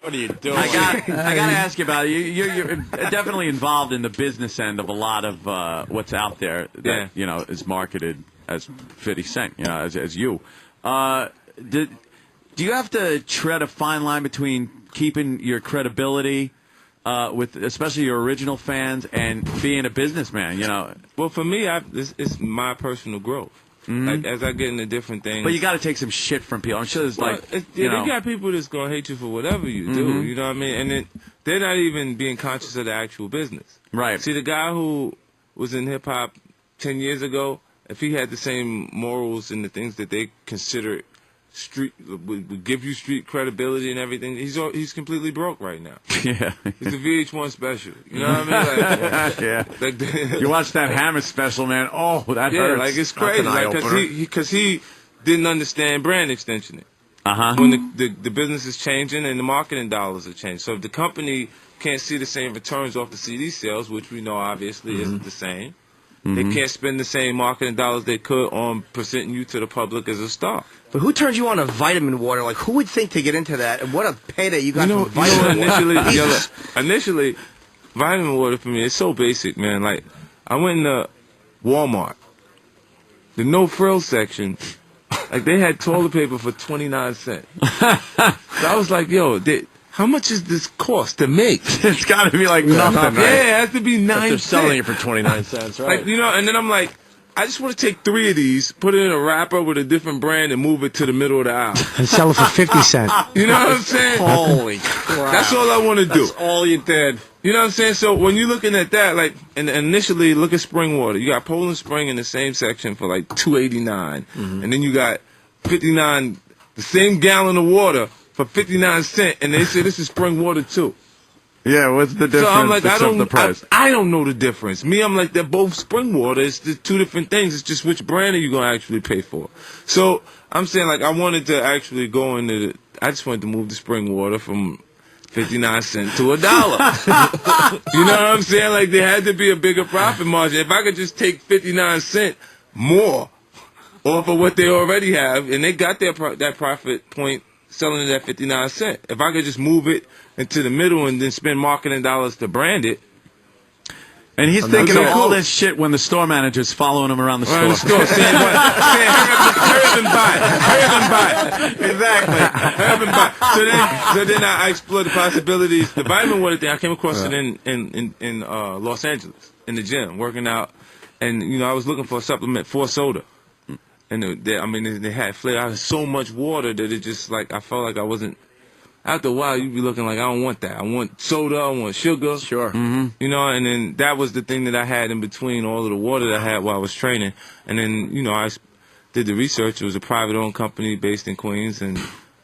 What are you doing? I got to ask you about it. You're definitely involved in the business end of a lot of what's out there that is marketed as 50 Cent, as you. Do you have to tread a fine line between keeping your credibility with especially your original fans and being a businessman? Well, for me, it's my personal growth. Mm-hmm. Like as I get into different things, but you got to take some shit from people. I'm sure there's you got people that's gonna hate you for whatever you do. Mm-hmm. You know what I mean? And they're not even being conscious of the actual business. Right. See, the guy who was in hip hop 10 years ago, if he had the same morals and the things that they consider street would give you street credibility and everything, he's completely broke right now. Yeah. He's a VH1 special. You know what I mean? Yeah. You watch that Hammer special, man. Oh, that hurts. Yeah, like it's crazy. Because he didn't understand brand extensioning. When the business is changing and the marketing dollars are changing. So if the company can't see the same returns off the CD sales, which we know obviously isn't the same, they can't spend the same marketing dollars they could on presenting you to the public as a star. But who turns you on to vitamin water? Like, who would think to get into that? And what a payday you got for vitamin water. Initially, vitamin water for me, it's so basic, man. Like, I went into Walmart, the no-frills section, like, they had toilet paper for 29 cents. So I was like, yo, how much does this cost to make? It's got to be like nothing, right? Yeah, it has to be 9 cents. They're selling it for 29 cents, right? Like, and then I'm like, I just want to take 3 of these, put it in a wrapper with a different brand, and move it to the middle of the aisle. And sell it for 50 cents. You know what I'm saying? Holy crap. That's all I want to do. That's all you did. You know what I'm saying? So when you're looking at that, like, and initially look at spring water. You got Poland Spring in the same section for like $2.89, and then you got 59, the same gallon of water for 59 cents, and they say this is spring water too. Yeah, what's the difference? So I'm like, the price? I don't know the difference. Me, I'm like, they're both spring water. It's the two different things. It's just which brand are you gonna actually pay for? So I'm saying, like, I wanted to actually go into I just wanted to move the spring water from 59 cents to $1. You know what I'm saying? Like, there had to be a bigger profit margin. If I could just take 59 cents more off of what they already have, and they got that profit point selling it at 59 cents. If I could just move it into the middle and then spend marketing dollars to brand it. And he's thinking of all this shit when the store manager's following him around the store. Saying, hurry up and buy. Exactly. Hurry up and buy. So then I explored the possibilities. The vitamin water thing, I came across it in Los Angeles, in the gym, working out. And, I was looking for a supplement for soda. And they had flavor. I had so much water that it just, like, I felt like I wasn't. After a while, you'd be looking like, I don't want that. I want soda. I want sugar. Sure. And then that was the thing that I had in between all of the water that I had while I was training. And then, I did the research. It was a private-owned company based in Queens, and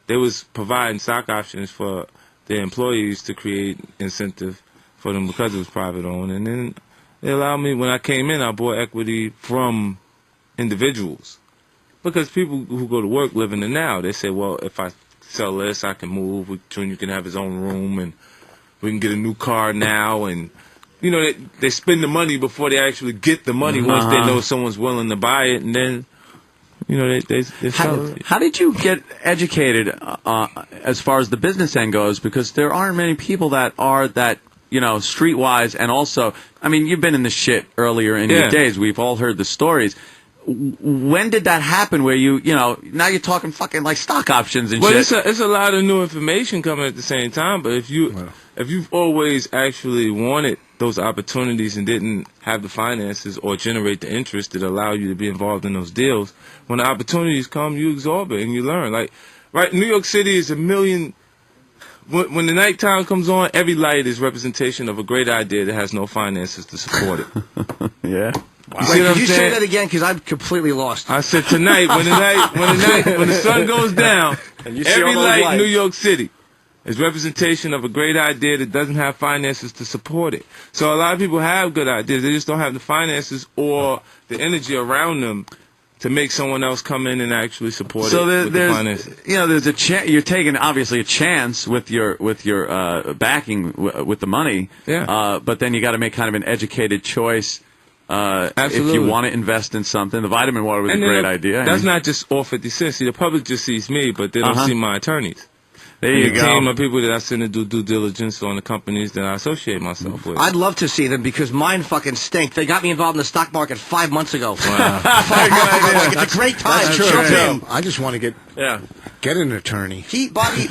they was providing stock options for their employees to create incentive for them because it was private-owned. And then they allowed me, when I came in, I bought equity from individuals. Because people who go to work live in the now. They say, well, if I sell this, I can move. Junior can have his own room, and we can get a new car now. And, they spend the money before they actually get the money once they know someone's willing to buy it. And then, they sell it. How did you get educated as far as the business end goes? Because there aren't many people that are that, streetwise. And also, you've been in the shit earlier in your days. We've all heard the stories. When did that happen where now you're talking fucking like stock options and shit? Well, it's a lot of new information coming at the same time, but if you've always actually wanted those opportunities and didn't have the finances or generate the interest that allow you to be involved in those deals, when the opportunities come, you absorb it and you learn. Like, right, New York City is a million. When the nighttime comes on, every light is representation of a great idea that has no finances to support it. Yeah. Wow. Wait, could you say that again? Because I'm completely lost. I said tonight, when the sun goes down, every light in New York City is representation of a great idea that doesn't have finances to support it. So a lot of people have good ideas. They just don't have the finances or the energy around them to make someone else come in and actually support it with the finances. There's a chance. You're taking obviously a chance with your backing with the money. Yeah. But then you got to make kind of an educated choice. If you want to invest in something. The vitamin water was a great idea. That's not just all 50 cents. See, the public just sees me, but they don't see my attorneys. There and you the go. team of people that I send to do due diligence on the companies that I associate myself with. I'd love to see them because mine fucking stink. They got me involved in the stock market 5 months ago. Wow. Like, it's a great time. That's true. Jump Yeah. in. I just want to get an attorney. Bobby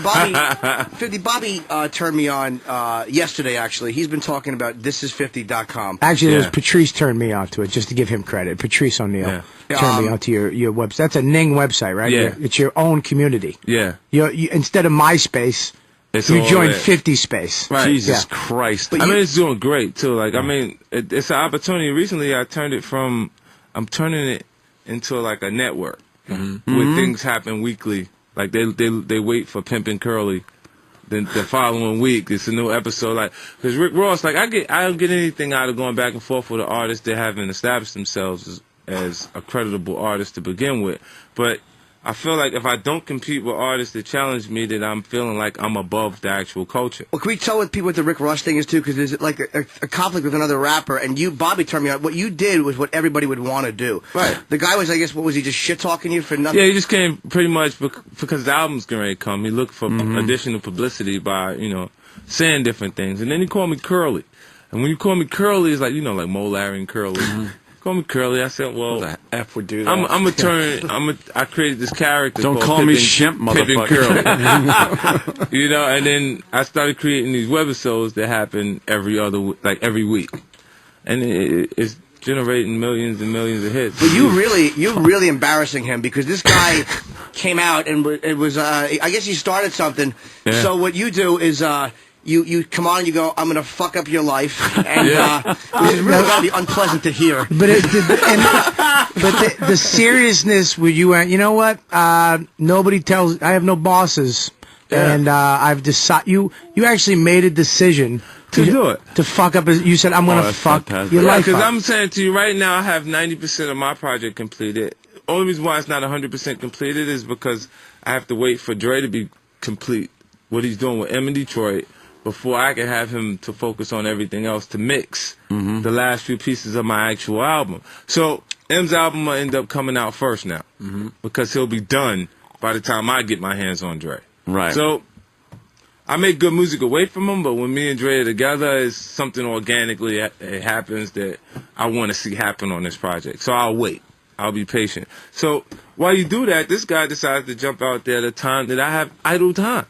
turned me on yesterday. Actually, he's been talking about thisis50.com. Actually, it was Yeah. Patrice turned me on to it, just to give him credit. Patrice O'Neill Yeah. turned me on to your website. That's a Ning website, right? Yeah. It's your own community. Yeah. You instead of MySpace, It's you all joined there. 50 Space. Right. Jesus Yeah. Christ. I mean, it's doing great too. Like, I mean, it's an opportunity. Recently, I'm turning it into like a network where things happen weekly. Like they wait for Pimp and Curly. Then the following week, it's a new episode. Like, because Rick Ross, like, I don't get anything out of going back and forth with an artist that haven't established themselves as a creditable artist to begin with. But I feel like if I don't compete with artists that challenge me, that I'm feeling like I'm above the actual culture. Well, can we tell what people what the Rick Ross thing is too? Because there's like a conflict with another rapper, and Bobby turned me on. What you did was what everybody would want to do. Right. The guy was, I guess, what was he just shit talking you for nothing? Yeah, he just came pretty much because the album's getting ready to come. He looked for additional publicity by, saying different things. And then he called me Curly. And when you call me Curly, it's like, like Mo, Larry, and Curly. Call me Curly. I said, well, The F would do that. I created this character. Don't called call me Pippin- Shimp, Pippin motherfucker. Curly. And then I started creating these webisodes that happen every week. And it's generating millions and millions of hits. But you're really embarrassing him because this guy came out and it was I guess he started something. Yeah. So what you do is you come on and you go, I'm gonna fuck up your life, and which is really gonna be unpleasant to hear. But the seriousness where you went, you know what? Nobody tells. I have no bosses, and I've decided. You actually made a decision To do it. to fuck up. You said, I'm gonna that's fuck fantastic. your Yeah, life because up. I'm saying to you right now, I have 90% of my project completed. Only reason why it's not 100% completed is because I have to wait for Dre to be complete, what he's doing with M in Detroit, before I can have him to focus on everything else to mix the last few pieces of my actual album. So M's album will end up coming out first now because he'll be done by the time I get my hands on Dre. Right. So I make good music away from him, but when me and Dre are together, it's something organically it happens that I want to see happen on this project. So I'll wait. I'll be patient. So while you do that, this guy decides to jump out there at a time that I have idle time.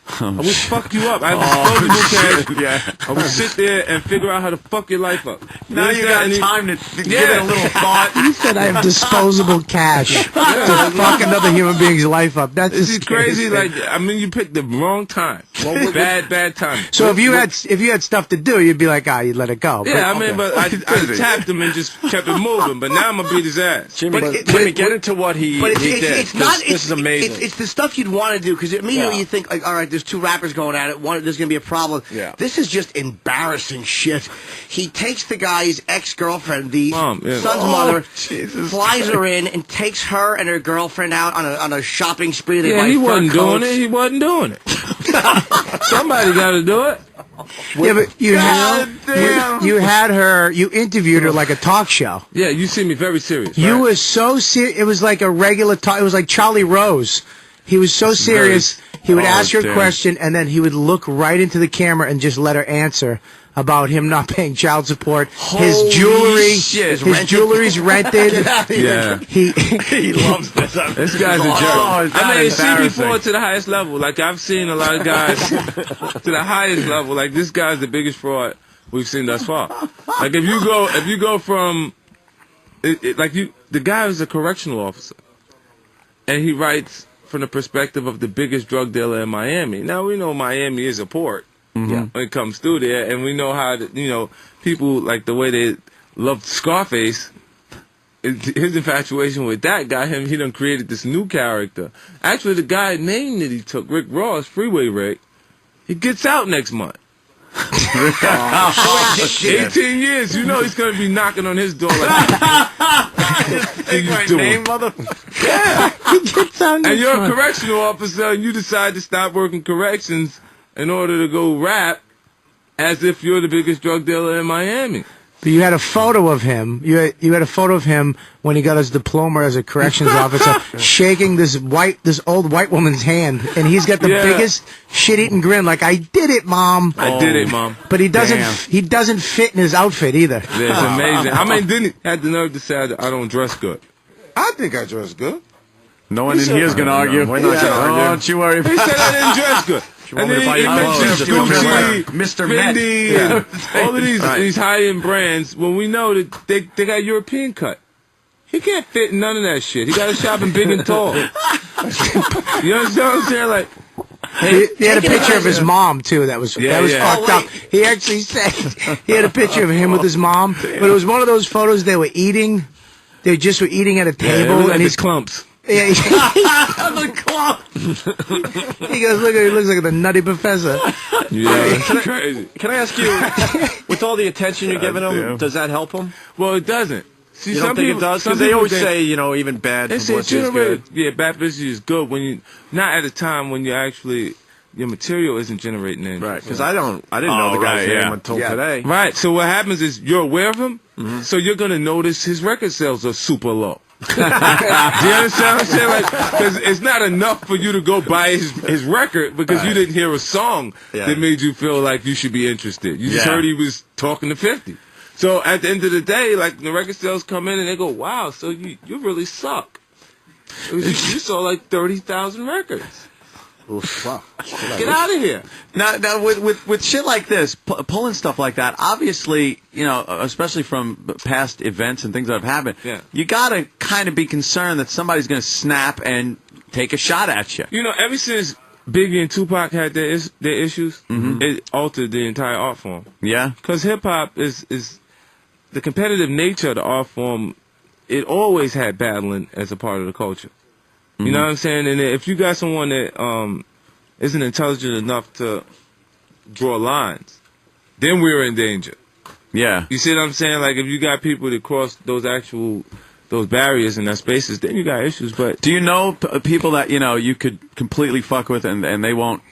I would fuck you up. I have disposable cash. I would sit there and figure out how to fuck your life up. Now you got time to give it a little thought. You said I have disposable cash to fuck another human being's life up. That's This the is crazy. scariest thing. Like, I mean, you picked the wrong time. Bad time. So if you had stuff to do, you'd be like, you'd let it go. Yeah, I mean, but I tapped him and just kept it moving. But now I'm gonna beat his ass. Jimmy, But Jimmy, get into what he But did. it's not. This is amazing. It's the stuff you'd want to do because immediately Yeah. you think like, all right, there's two rappers going at it. One, there's going to be a problem. Yeah. This is just embarrassing shit. He takes the guy's ex-girlfriend, the Mom, yeah. son's Oh, mother, Jesus flies her in and takes her and her girlfriend out on a shopping spree. They Yeah, buy he fur wasn't doing coats. it. He wasn't doing it. Somebody got to do it. Yeah, but you damn. had her. You interviewed her like a talk show. Yeah, you see me very serious. You right? were so serious. It was like a regular talk. It was like Charlie Rose. He was so serious. He would ask her a damn. question, and then he would look right into the camera and just let her answer about him not paying child support, his Holy jewelry, shit. his jewelry's rented. Yeah. he loves this. This guy's a jerk. Oh, is that I mean, see embarrassing? before to the highest level. Like, I've seen a lot of guys to the highest level. Like, this guy's the biggest fraud we've seen thus far. Like, if you go from, the guy is a correctional officer, and he writes from the perspective of the biggest drug dealer in Miami. Now, we know Miami is a port when it comes through there, and we know how, people, like, the way they love Scarface, his infatuation with that got him, he done created this new character. Actually, the guy name that he took, Rick Ross, Freeway Rick, he gets out next month. 18 years, you know he's going to be knocking on his door like, Take my name, motherfucker. Yeah. And you're a correctional officer and you decide to stop working corrections in order to go rap as if you're the biggest drug dealer in Miami. But you had a photo of him. You had a photo of him when he got his diploma as a corrections officer, shaking this old white woman's hand, and he's got the biggest shit-eating grin, like I did it, Mom. I did it, Mom. But he doesn't. He doesn't fit in his outfit either. It's amazing. I mean, didn't he had the nerve to say I don't dress good? I think I dress good. No one in here is going to argue. We're not gonna argue. Don't you worry about He said I didn't dress good. want me to buy you clothes? Gucci, Mr. Met. Fendi, and all of these high-end brands, when we know that they got European cut. He can't fit in none of that shit. He got to shop in big and tall. You understand what I'm saying? Like, He had a picture of his mom too. That was fucked up. He actually said he had a picture of him with his mom, but it was one of those photos they were eating. They just were eating at a table, like and he's clumps. Yeah, The club. he goes, look, he looks like the Nutty Professor. Yeah, crazy. Can I ask you, with all the attention you're giving him, does that help him? Well, it doesn't. See, You don't think it does? Because they always say, even bad they say publicity is good. Yeah, bad publicity is good when you not at a time when you actually your material isn't generating anything. Right, because I didn't know the guy's name until today. Right, so what happens is you're aware of him, so you're gonna notice his record sales are super low. Do you understand what I'm saying? Like, because it's not enough for you to go buy his record because you didn't hear a song that made you feel like you should be interested. You just heard he was talking to 50. So at the end of the day, like the record sales come in and they go, "Wow, so you really suck." You sold like 30,000 records. Oof, wow. Get out of here. Now with shit like this, pulling stuff like that, obviously, especially from past events and things that have happened, you got to kind of be concerned that somebody's going to snap and take a shot at you. Ever since Biggie and Tupac had their issues, it altered the entire art form. Yeah? Because hip-hop is the competitive nature of the art form, it always had battling as a part of the culture. You know what I'm saying? And if you got someone that isn't intelligent enough to draw lines, then we're in danger. Yeah. You see what I'm saying? Like if you got people that cross those barriers and that spaces, then you got issues. But do you know people that you could completely fuck with and they won't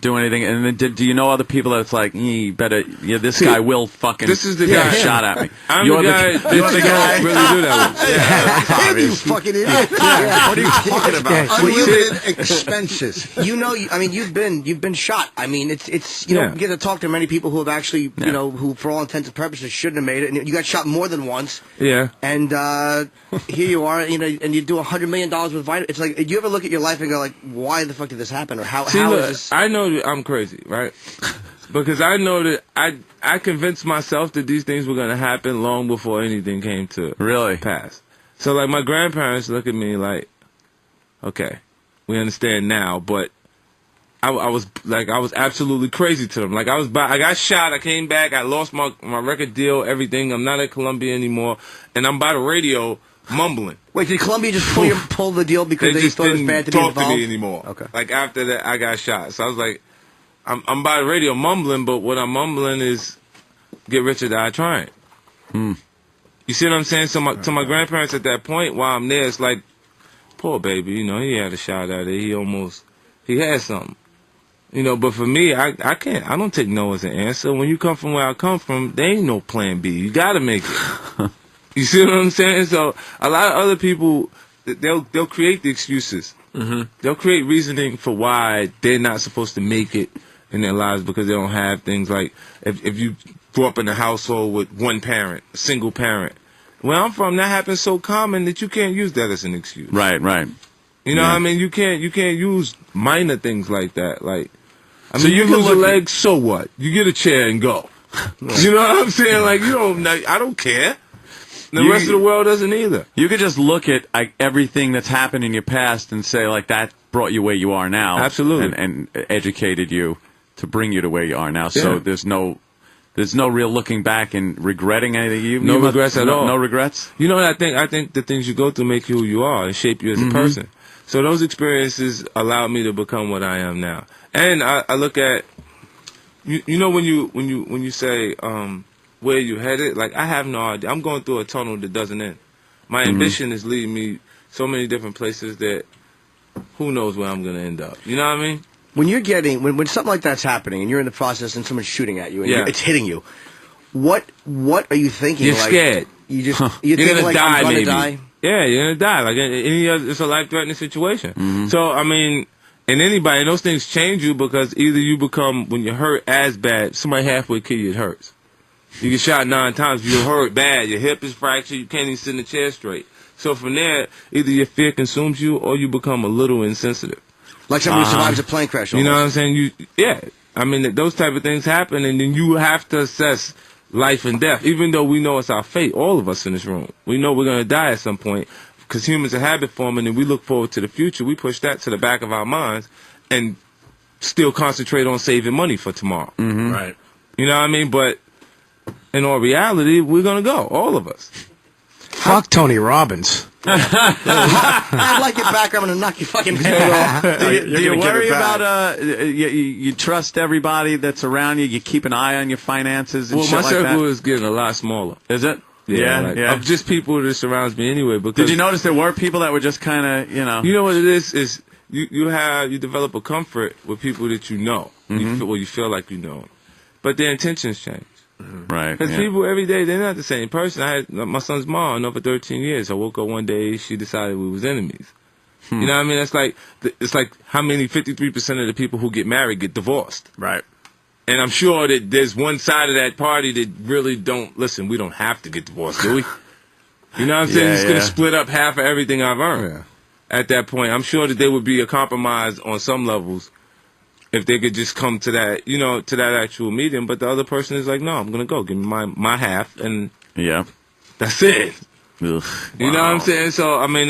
do anything? And then do you know other people that's like, this guy will fucking this is the take guy. a shot at me. I'm the guy that you're the guy. don't really do that with. You fucking idiot. What are you talking about? Unlimited expenses. You've been shot. I mean, it's you get to talk to many people who have actually, who for all intents and purposes shouldn't have made it. And you got shot more than once. Yeah. And here you are, and you do $100 million with Vitamin. It's like, do you ever look at your life and go like, why the fuck did this happen? Or how is this? I know that I'm crazy, right? Because I know that I convinced myself that these things were going to happen long before anything came to pass. So, like, my grandparents look at me like, okay, we understand now, but I was absolutely crazy to them. Like, I got shot, I came back, I lost my record deal, everything. I'm not at Columbia anymore, and I'm by the radio mumbling. Wait, did Columbia just pull the deal because they just thought it was didn't bad to be talk involved? to me anymore. Okay. Like after that, I got shot. So I was like, I'm by the radio mumbling, but what I'm mumbling is, get rich or die trying. You see what I'm saying? So to my grandparents at that point, while I'm there, it's like, poor baby, he had a shot at it. He had something. But for me, I can't. I don't take no as an answer. When you come from where I come from, there ain't no plan B. You gotta make it. You see what I'm saying? So a lot of other people, they'll create the excuses. They'll create reasoning for why they're not supposed to make it in their lives because they don't have things like if you grew up in a household with one parent, a single parent. Where I'm from, that happens so common that you can't use that as an excuse. Right. You know what I mean? You can't use minor things like that. Like, So you can lose a look leg, so what? You get a chair and go. You know what I'm saying? Like, I don't care. The rest of the world doesn't either. You could just look at everything that's happened in your past and say, like, that brought you where you are now. Absolutely. And educated you to bring you to where you are now. So there's no real looking back and regretting anything. No regrets at all. No regrets? I think the things you go through make you who you are and shape you as a person. So those experiences allowed me to become what I am now. And I look at, when you say, where you headed, like, I have no idea. I'm going through a tunnel that doesn't end. My ambition is leading me so many different places that who knows where I'm going to end up. You know what I mean? When you're when something like that's happening and you're in the process and someone's shooting at you and it's hitting you, What are you thinking? You're scared. You're gonna like, die, I'm gonna maybe. die. Yeah, you're gonna die. Like any other, it's a life-threatening situation. So I mean, and those things change you because either you become, when you're hurt as bad, somebody halfway kill you, it hurts. You get shot 9 times, you're hurt bad. Your hip is fractured. You can't even sit in the chair straight. So from there, either your fear consumes you or you become a little insensitive. Like somebody who survives a plane crash. You know what I'm saying? I mean, those type of things happen, and then you have to assess life and death. Even though we know it's our fate, all of us in this room, we know we're going to die at some point, because humans are habit forming, and we look forward to the future. We push that to the back of our minds and still concentrate on saving money for tomorrow. Right. You know what I mean? But in all reality, we're going to go, all of us. Fuck Tony Robbins. I'd like your back. I'm gonna knock your fucking head off. Do you worry about you trust everybody that's around you? You keep an eye on your finances and Well, shit my like circle that? is getting a lot smaller. Is it? Yeah. Of just people that surrounds me anyway. Because Did you notice there were people that were just kind of, You know what it is you develop a comfort with people that you know. You feel like you know, but their intentions change. Right. Because people every day, they're not the same person. I had my son's mom, I know for 13 years. I woke up one day, she decided we was enemies. You know what I mean? It's like how many 53% of the people who get married get divorced. Right. And I'm sure that there's one side of that party that really don't, listen, we don't have to get divorced, do we? You know what I'm saying? It's going to split up half of everything I've earned. At that point, I'm sure that there would be a compromise on some levels if they could just come to that, to that actual meeting. But the other person is like, no, I'm going to go. Give me my half, and that's it. Ugh. You know what I'm saying? So, I mean,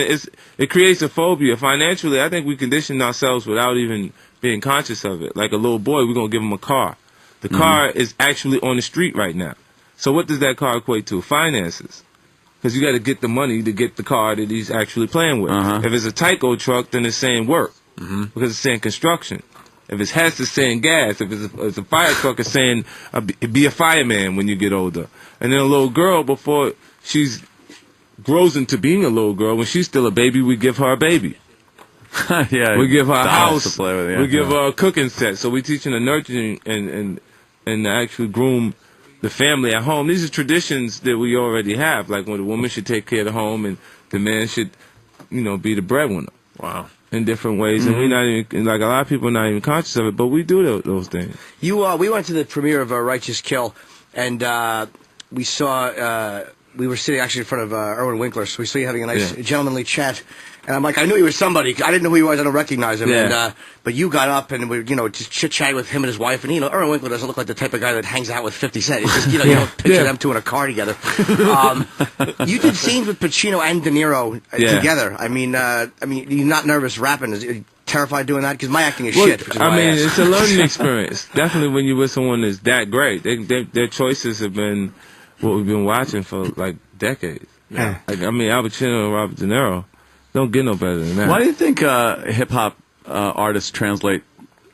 it creates a phobia. Financially, I think we condition ourselves without even being conscious of it. Like a little boy, we're going to give him a car. The car is actually on the street right now. So what does that car equate to? Finances. Because you got to get the money to get the car that he's actually playing with. If it's a Tyco truck, then it's saying work. Because it's saying construction. If it's Hess, it's saying gas. If it's a fire truck, it's saying be a fireman when you get older. And then a little girl, before she's grows into being a little girl, when she's still a baby, we give her a baby. We give her a house to play with. We give her a cooking set. So we're teaching her nurturing and actually groom the family at home. These are traditions that we already have. Like when the woman should take care of the home and the man should, be the breadwinner. Wow. In different ways, and we're not even, like, a lot of people are not even conscious of it, but we do those things. We went to the premiere of Righteous Kill, and we saw. We were sitting actually in front of Erwin Winkler, so we saw you having a nice gentlemanly chat. And I'm like, I knew he was somebody. I didn't know who he was. I don't recognize him. Yeah. And, but you got up and we, just chit-chatting with him and his wife. And, Erwin Winkler doesn't look like the type of guy that hangs out with 50 Cent. It's just, you don't picture them two in a car together. You did scenes with Pacino and De Niro together. I mean, you're not nervous rapping. Are you terrified doing that? Because my acting is shit. Which is it's a learning experience. Definitely when you're with someone that's that great. Their choices have been what we've been watching for, like, decades. Yeah. Like, Al Pacino and Robert De Niro. Don't get no better than that. Why do you think hip-hop artists translate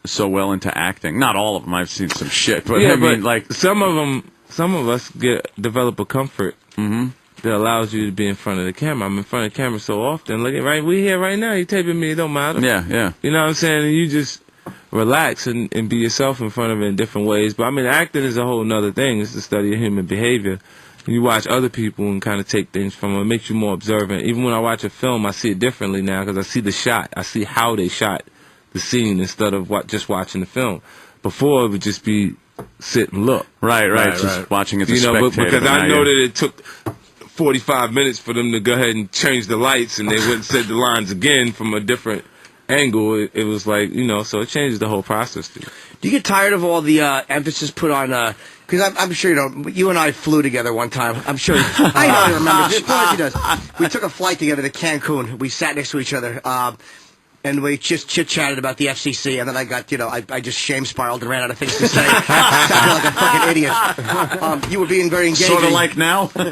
so well into acting? Not all of them. I've seen some shit. But like some of us develop a comfort that allows you to be in front of the camera. I'm in front of the camera so often. Look at we here right now. You taping me. It don't matter. Yeah. You know what I'm saying? And you just relax and be yourself in front of it in different ways. But, acting is a whole nother thing. It's the study of human behavior. You watch other people and kind of take things from them. It makes you more observant. Even when I watch a film, I see it differently now because I see the shot. I see how they shot the scene instead of just watching the film. Before, it would just be sit and look. Right. Just watching it as a spectator. Because I know that it took 45 minutes for them to go ahead and change the lights and they wouldn't set the lines again from a different angle. It was like, so it changes the whole process. Do you get tired of all the emphasis put on... Because I'm sure you and I flew together one time. I'm sure. I don't remember. Of course he does. We took a flight together to Cancun. We sat next to each other. And we just chit-chatted about the FCC, and then I got, I just shame-spiraled and ran out of things to say. Sounded like a fucking idiot. You were being very engaging. Sort of like now? No,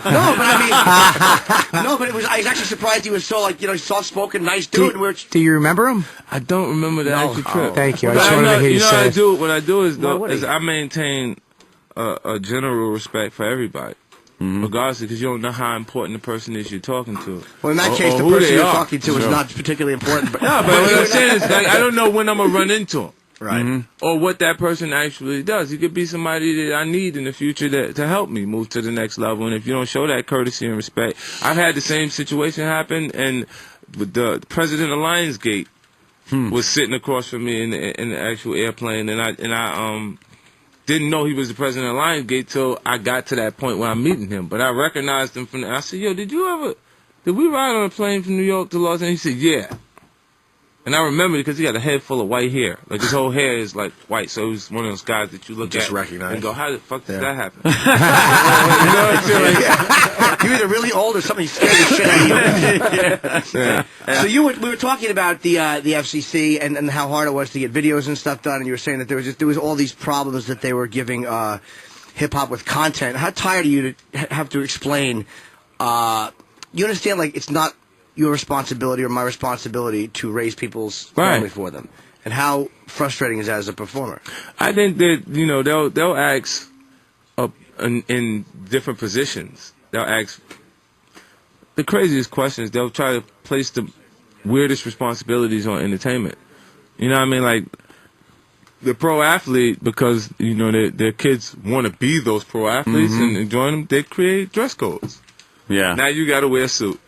but I was actually surprised he was so, soft-spoken, nice dude. Do you remember him? I don't remember the actual trip. Thank you. I just wanted to hear you say it. What I do is I maintain a general respect for everybody. Regardless, because you don't know how important the person is you're talking to. Well, in that case, the person you're talking to is not particularly important. But what I'm saying is, I don't know when I'm going to run into him. Right. or what that person actually does. He could be somebody that I need in the future to help me move to the next level. And if you don't show that courtesy and respect, I've had the same situation happen, and with the president of Lionsgate was sitting across from me in the actual airplane, and I didn't know he was the president of Lionsgate till I got to that point where I'm meeting him. But I recognized him I said, yo, did we ride on a plane from New York to Los Angeles? He said, yeah. And I remember it because he got a head full of white hair. Like, his whole hair is, like, white. So he was one of those guys that you look Just at recognize. and go, how the fuck did that happen? You know what I'm saying? You're either really old or somebody scared the shit out of you. Yeah. So we were talking about the FCC and how hard it was to get videos and stuff done, and you were saying that there was all these problems that they were giving hip hop with content. How tired are you to have to explain? You understand, like, it's not your responsibility or my responsibility to raise people's family for them, and how frustrating is that as a performer? I think that they'll ask in different positions. They'll ask the craziest questions. They'll try to place the weirdest responsibilities on entertainment. You know what I mean? Like the pro athlete, because their kids want to be those pro athletes and join them. They create dress codes. Yeah. Now you got to wear a suit.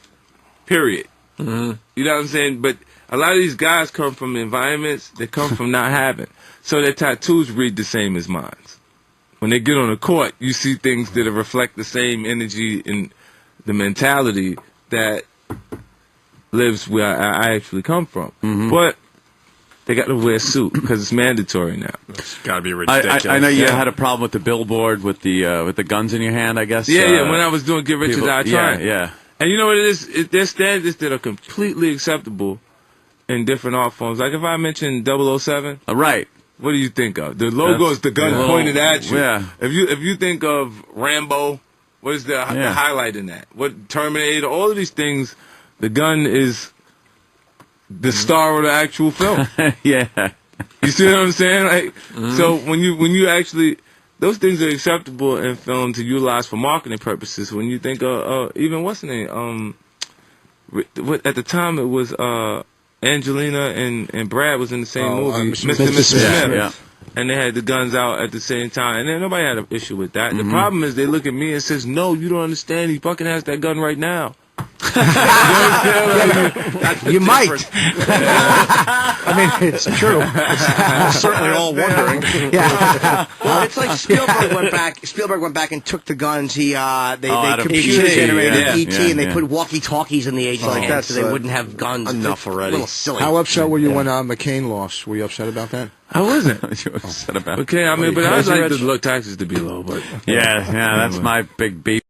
Period. You know what I'm saying? But a lot of these guys come from environments that come from not having. So their tattoos read the same as mine. When they get on the court, you see things that reflect the same energy and the mentality that lives where I actually come from. But they got to wear a suit because it's mandatory now. It's got to be ridiculous. I know you had a problem with the billboard with the guns in your hand, I guess. Yeah. When I was doing Get Rich or Die Trying. Yeah. And you know what it is? There's standards that are completely acceptable in different art forms. Like if I mention 007, Right. what do you think of? The logo is the gun pointed at you. Yeah. If you think of Rambo, what is the highlight in that? What Terminator? All of these things, the gun is the star of the actual film. Yeah. You see what I'm saying? Like, so when you actually, those things are acceptable in film to utilize for marketing purposes. When you think of even what's the name? At the time it was Angelina and Brad was in the same movie, Mr. and Mrs. Smith. Yeah. And they had the guns out at the same time, and then nobody had an issue with that. The problem is they look at me and says, "No, you don't understand. He fucking has that gun right now." You might. I mean, it's true. We're certainly all wondering. Yeah. Well, it's like Spielberg went back and took the guns. They out of computer E.T., generated yeah. E.T. and they Yeah. put walkie-talkies in the agent's Oh, like that so they that's, wouldn't have guns. enough already. A little silly. How upset were you when McCain lost? Were you upset about that? I wasn't. You upset about Okay, I mean, but I would like the taxes to be low. But Yeah, that's my big beef.